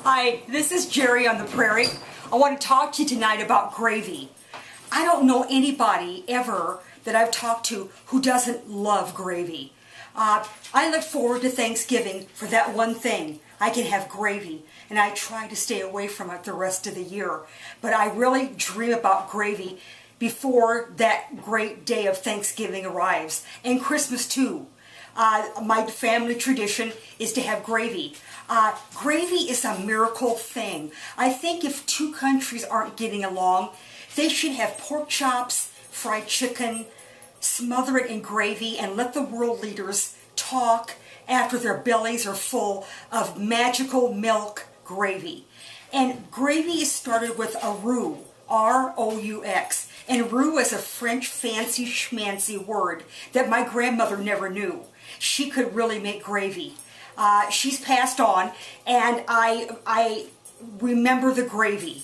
Hi, this is Gerri on the Prairie. I want to talk to you tonight about gravy. I don't know anybody ever that I've talked to who doesn't love gravy. I look forward to Thanksgiving for that one thing. I can have gravy, and I try to stay away from it the rest of the year. But I really dream about gravy before that great day of Thanksgiving arrives, and Christmas too. My family tradition is to have gravy. Gravy is a miracle thing. I think if two countries aren't getting along, they should have pork chops, fried chicken, smother it in gravy, and let the world leaders talk after their bellies are full of magical milk gravy. And gravy is started with a roux, R-O-U-X. And roux is a French fancy schmancy word that my grandmother never knew. She could really make gravy. She's passed on, and I remember the gravy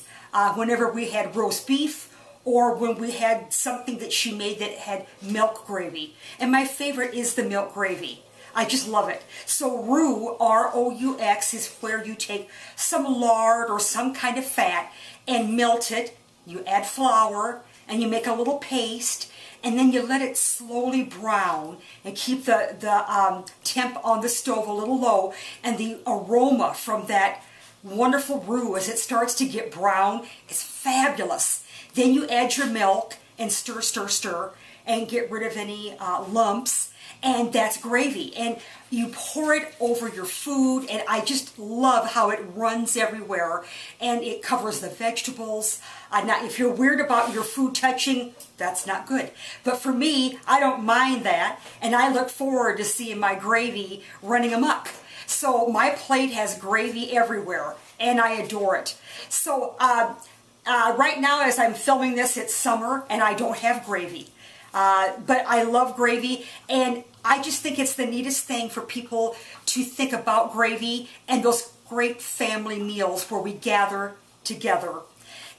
whenever we had roast beef or when we had something that she made that had milk gravy. And my favorite is the milk gravy. I just love it. So roux, R-O-U-X, is where you take some lard or some kind of fat and melt it. You add flour and you make a little paste, and then you let it slowly brown and keep the temp on the stove a little low, and the aroma from that wonderful roux as it starts to get brown is fabulous. Then you add your milk and stir, stir, stir, and get rid of any lumps, and that's gravy. And you pour it over your food, and I just love how it runs everywhere, and it covers the vegetables. Now, if you're weird about your food touching, that's not good. But for me, I don't mind that, and I look forward to seeing my gravy running amok. So my plate has gravy everywhere, and I adore it. So right now, as I'm filming this, it's summer, and I don't have gravy. But I love gravy, and I just think it's the neatest thing for people to think about gravy and those great family meals where we gather together.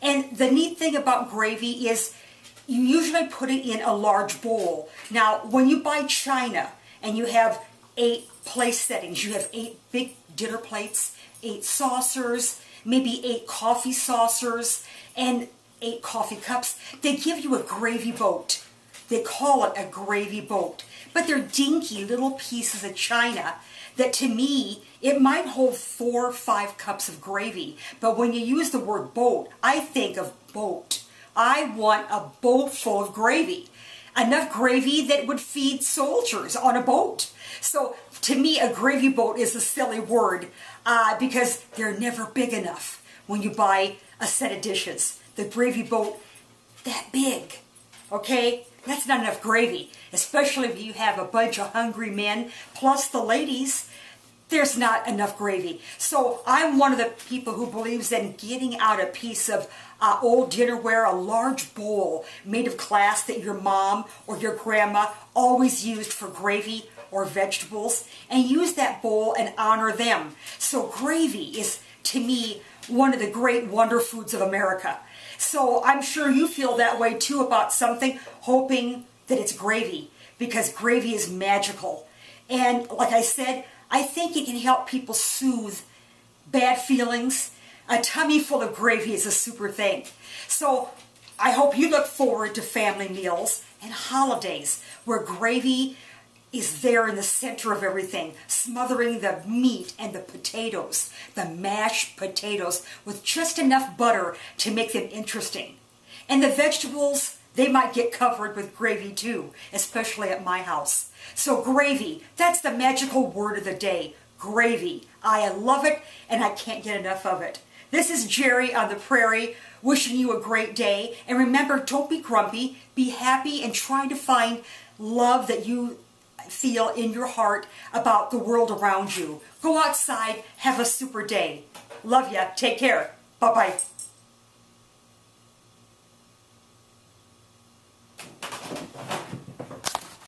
And the neat thing about gravy is you usually put it in a large bowl. Now, when you buy china and you have 8 place settings, you have 8 big dinner plates, 8 saucers, maybe 8 coffee saucers, and 8 coffee cups, they give you a gravy boat. They call it a gravy boat. But they're dinky little pieces of china that, to me, it might hold 4 or 5 cups of gravy. But when you use the word boat, I think of boat. I want a boat full of gravy. Enough gravy that would feed soldiers on a boat. So to me, a gravy boat is a silly word because they're never big enough when you buy a set of dishes. The gravy boat, that big, okay? That's not enough gravy, especially if you have a bunch of hungry men, plus the ladies. There's not enough gravy. So I'm one of the people who believes in getting out a piece of old dinnerware, a large bowl made of glass that your mom or your grandma always used for gravy or vegetables, and use that bowl and honor them. So gravy is, to me, one of the great wonder foods of America. So I'm sure you feel that way too about something, hoping that it's gravy, because gravy is magical. And like I said, I think it can help people soothe bad feelings. A tummy full of gravy is a super thing. So I hope you look forward to family meals and holidays where gravy is there in the center of everything, smothering the meat and the potatoes, the mashed potatoes, with just enough butter to make them interesting. And the vegetables, they might get covered with gravy too, especially at my house. So gravy, that's the magical word of the day, gravy. I love it, and I can't get enough of it. This is Gerri on the Prairie, wishing you a great day. And remember, don't be grumpy, be happy, and try to find love that you feel in your heart about the world around you. Go outside, have a super day. Love ya. Take care. Bye-bye.